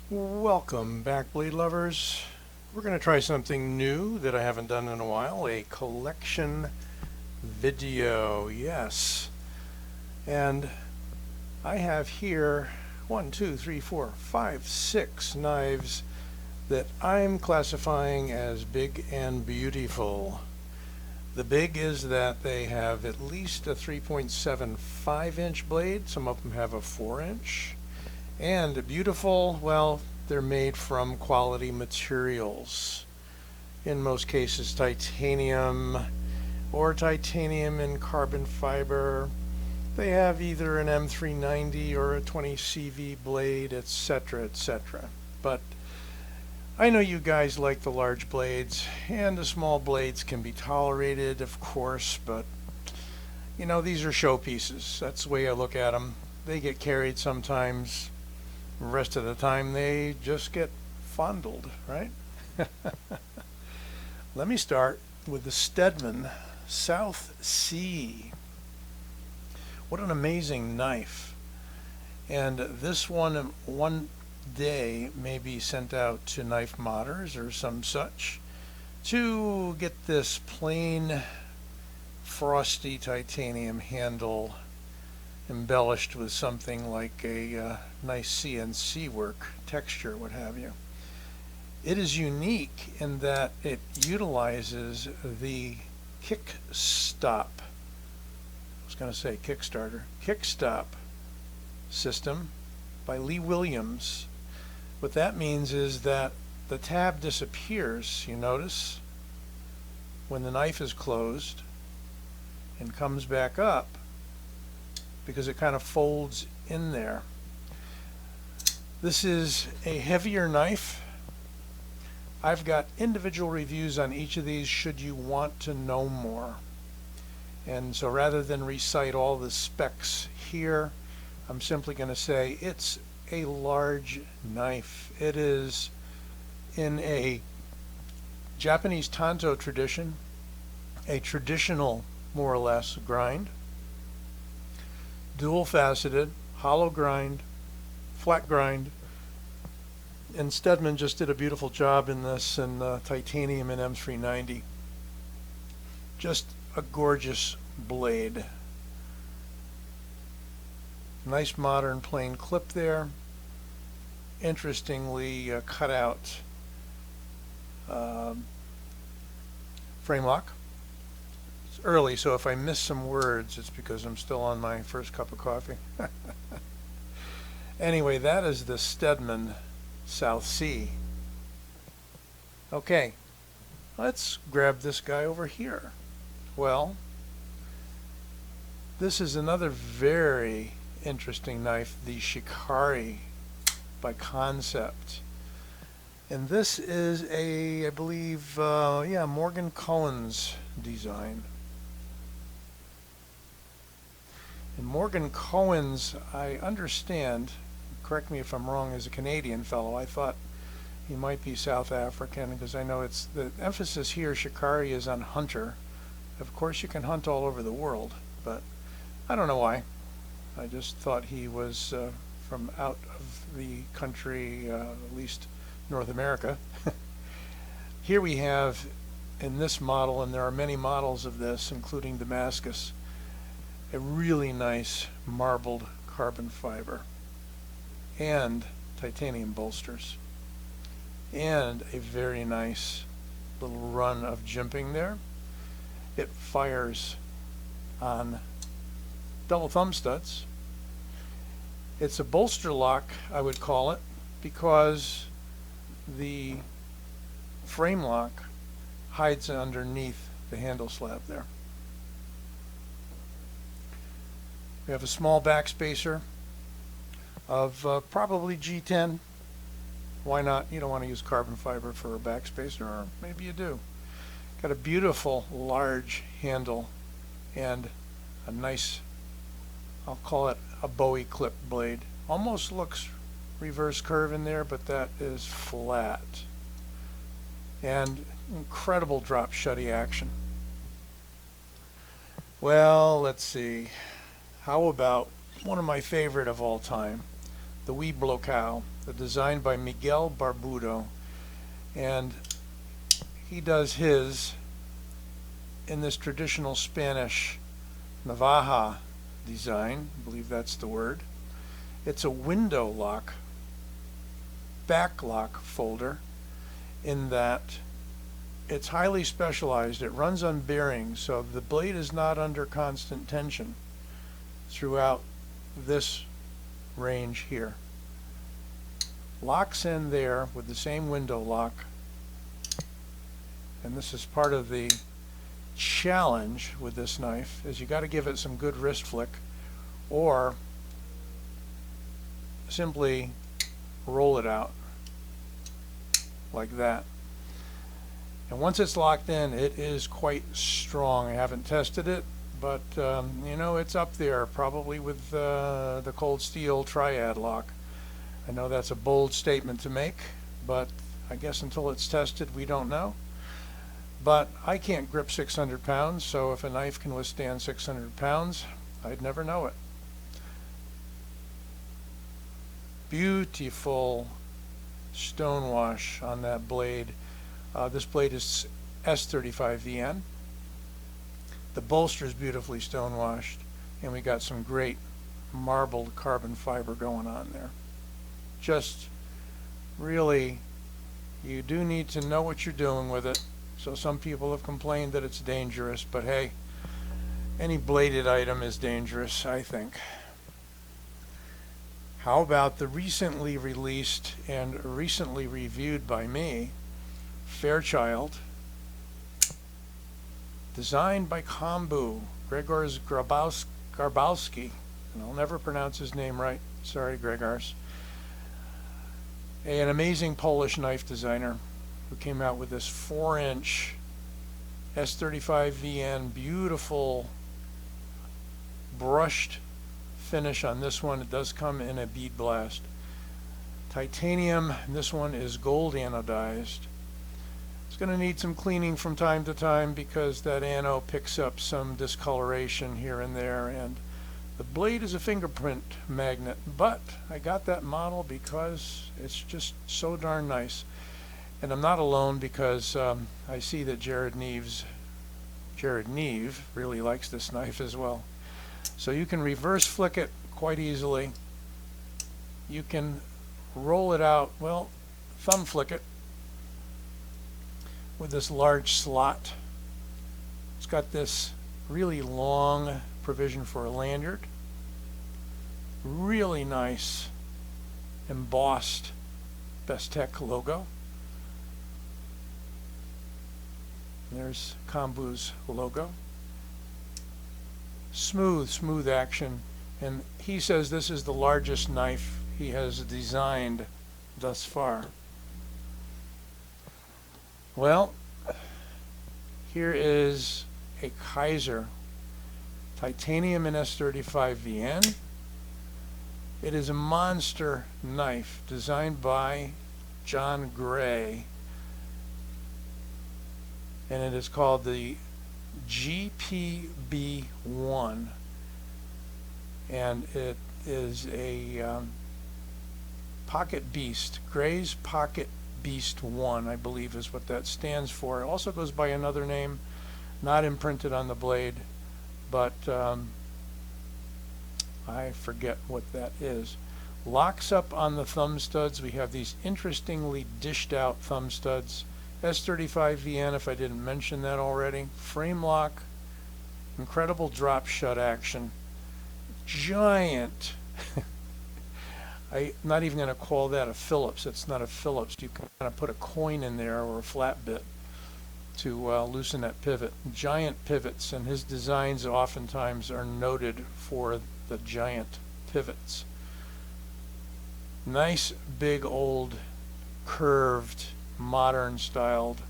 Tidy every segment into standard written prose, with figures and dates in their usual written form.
Welcome back, blade lovers. We're going to try something new that I haven't done in a while, a collection video. Yes. And I have here 6 knives that I'm classifying as big and beautiful. The big is that they have at least a 3.75 inch blade. Some of them have a 4 inch. And beautiful, well, they're made from quality materials. In most cases, titanium or titanium and carbon fiber. They have either an M390 or a 20 CV blade, etc., etc. But I know you guys like the large blades, and the small blades can be tolerated, of course, but you know, these are showpieces. That's the way I look at them. They get carried sometimes. The rest of the time they just get fondled, right? Let me start with the Stedman South Sea. What an amazing knife. And this one day may be sent out to knife modders or some such to get this plain frosty titanium handle embellished with something like a nice CNC work, texture, what have you. It is unique in that it utilizes the kick stop, I was going to say Kickstarter, kick stop system by Lee Williams. What that means is that the tab disappears, you notice, when the knife is closed and comes back up, because it kind of folds in there. This is a heavier knife. I've got individual reviews on each of these should you want to know more. And so rather than recite all the specs here, I'm simply going to say it's a large knife. It is in a Japanese tanto tradition, a traditional, more or less, grind. Dual faceted, hollow grind, flat grind, and Stedman just did a beautiful job in this in titanium and M390. Just a gorgeous blade. Nice modern plain clip there. Interestingly cut out frame lock. Early, so if I miss some words, it's because I'm still on my first cup of coffee. Anyway, that is the Stedman South Sea. Okay, let's grab this guy over here. Well, this is another very interesting knife, the Shikari by Concept. And this is a, I believe, Morgan Cohen's design. And Morgan Cohen's, I understand, correct me if I'm wrong, is a Canadian fellow. I thought he might be South African because I know it's the emphasis here, Shikari, is on hunter. Of course you can hunt all over the world, but I don't know why. I just thought he was from out of the country, at least North America. Here we have in this model, and there are many models of this, including Damascus, a really nice marbled carbon fiber and titanium bolsters and a very nice little run of jimping there. It fires on double thumb studs. It's a bolster lock, I would call it, because the frame lock hides underneath the handle slab there. We have a small backspacer of probably G10. Why not? You don't want to use carbon fiber for a backspacer, or maybe you do. Got a beautiful large handle and a nice, I'll call it a Bowie clip blade. Almost looks reverse curve in there, but that is flat. And incredible drop shutty action. Well, let's see. How about one of my favorite of all time, the wee blocal, designed by Miguel Barbudo, and he does his in this traditional Spanish Navaja design. I believe that's the word. It's a window lock, back lock folder, in that it's highly specialized. It runs on bearings, so the blade is not under constant tension throughout this range here. Locks in there with the same window lock, and this is part of the challenge with this knife, is you got to give it some good wrist flick, or simply roll it out like that. And once it's locked in, it is quite strong. I haven't tested it, but you know, it's up there probably with the cold steel triad lock. I know that's a bold statement to make, but I guess until it's tested, we don't know. But I can't grip 600 pounds, so if a knife can withstand 600 pounds, I'd never know it. Beautiful stonewash on that blade. This blade is S35VN. The bolster is beautifully stonewashed, and we got some great marbled carbon fiber going on there. Just really, you do need to know what you're doing with it. So some people have complained that it's dangerous, but hey, any bladed item is dangerous, I think. How about the recently released and recently reviewed by me, Fairchild, designed by Kombu Gregor Garbowski, and I'll never pronounce his name right, sorry Gregors, an amazing Polish knife designer who came out with this 4-inch S35VN, beautiful brushed finish on this one. It does come in a bead blast. Titanium, this one is gold anodized. It's going to need some cleaning from time to time because that ano picks up some discoloration here and there, and the blade is a fingerprint magnet, but I got that model because it's just so darn nice. And I'm not alone, because I see that Jared Neve really likes this knife as well. So you can reverse flick it quite easily. You can roll it out, well, thumb flick it with this large slot. It's got this really long provision for a lanyard. Really nice embossed Bestech logo. There's Kombu's logo. Smooth action, and he says this is the largest knife he has designed thus far. Well, here is a Kaiser titanium in S35VN. It is a monster knife designed by John Gray, and it is called the GPB1, and it is a Pocket Beast, Gray's Pocket Beast 1, I believe is what that stands for. It also goes by another name, not imprinted on the blade, but I forget what that is. Locks up on the thumb studs. We have these interestingly dished out thumb studs. S35VN, if I didn't mention that already. Frame lock, incredible drop shut action, giant. I'm not even going to call that a Phillips. It's not a Phillips. You can kind of put a coin in there or a flat bit to loosen that pivot. Giant pivots, and his designs oftentimes are noted for the giant pivots. Nice big old curved modern styled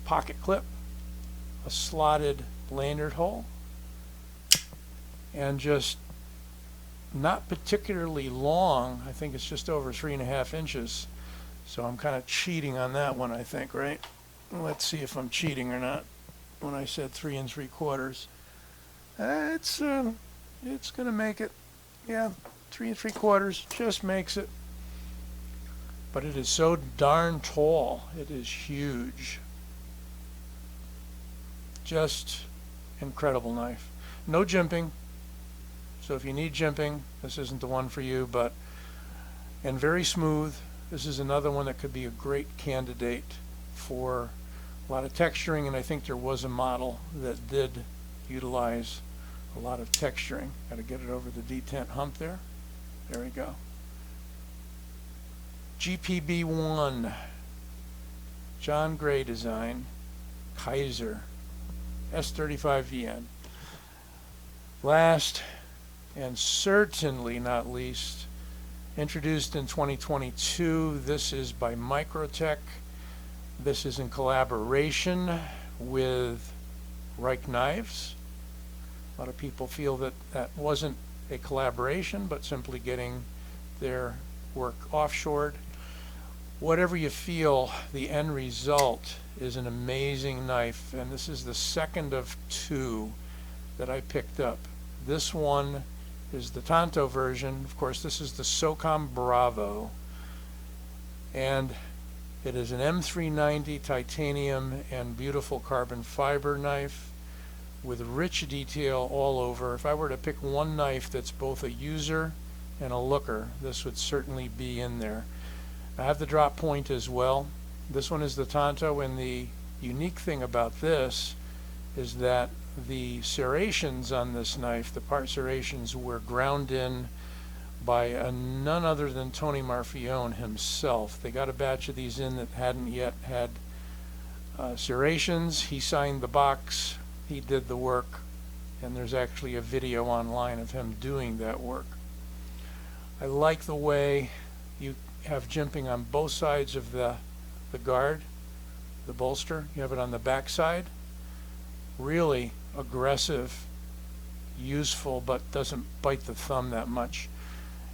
pocket clip, a slotted lanyard hole, and just not particularly long. I think it's just over 3.5 inches, so I'm kind of cheating on that one, I think, right? Let's see if I'm cheating or not when I said 3 3/4. It's gonna make it. Yeah, 3 3/4 just makes it. But it is so darn tall. It is huge. Just incredible knife. No jimping. So if you need jimping, this isn't the one for you, and very smooth. This is another one that could be a great candidate for a lot of texturing, and I think there was a model that did utilize a lot of texturing. Got to get it over the detent hump there. There we go. GPB1, John Gray design, Kaiser, S35VN. Last and certainly not least, introduced in 2022, this is by Microtech. This is in collaboration with Reich Knives. A lot of people feel that that wasn't a collaboration, but simply getting their work offshored. Whatever you feel, the end result is an amazing knife, and this is the second of 2 that I picked up. This one is the Tanto version. Of course, this is the Socom Bravo, and it is an M390 titanium and beautiful carbon fiber knife with rich detail all over. If I were to pick one knife that's both a user and a looker, this would certainly be in there. I have the drop point as well. This one is the Tanto, and the unique thing about this is that the serrations on this knife, the part serrations, were ground in by none other than Tony Marfione himself. They got a batch of these in that hadn't yet had serrations. He signed the box, he did the work, and there's actually a video online of him doing that work. I like the way you have jimping on both sides of the guard, the bolster. You have it on the back side. Really aggressive, useful, but doesn't bite the thumb that much.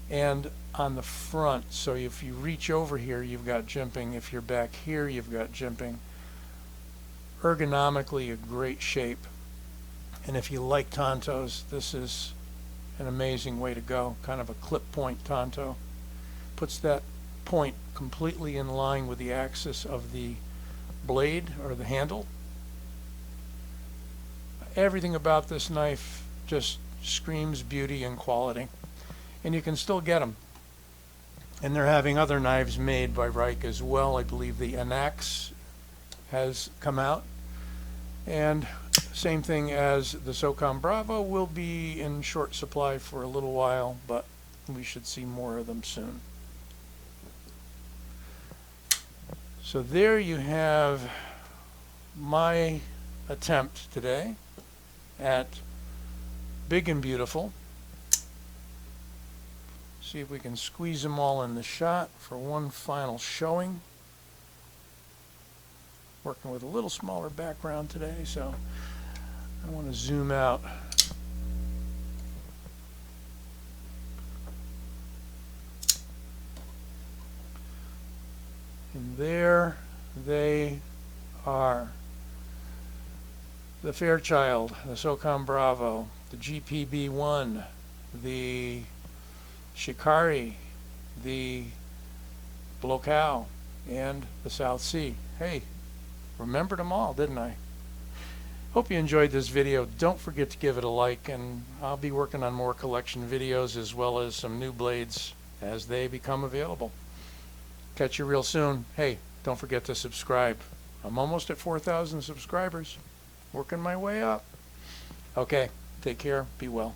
And on the front, so if you reach over here, you've got jimping. If you're back here, you've got jimping. Ergonomically, a great shape. And if you like Tantos, this is an amazing way to go. Kind of a clip point Tanto. Puts that point completely in line with the axis of the blade or the handle. Everything about this knife just screams beauty and quality, and you can still get them. And they're having other knives made by Reich as well. I believe the Anax has come out, and same thing as the Socom Bravo will be in short supply for a little while, but we should see more of them soon. So there you have my attempt today at Big and Beautiful. See if we can squeeze them all in the shot for one final showing. Working with a little smaller background today, so I want to zoom out. And there they are. The Fairchild, the Socom Bravo, the GPB1, the Shikari, the Blockow, and the South Sea. Hey, remembered them all, didn't I? Hope you enjoyed this video. Don't forget to give it a like, and I'll be working on more collection videos as well as some new blades as they become available. Catch you real soon. Hey, don't forget to subscribe. I'm almost at 4,000 subscribers. Working my way up. Okay, take care. Be well.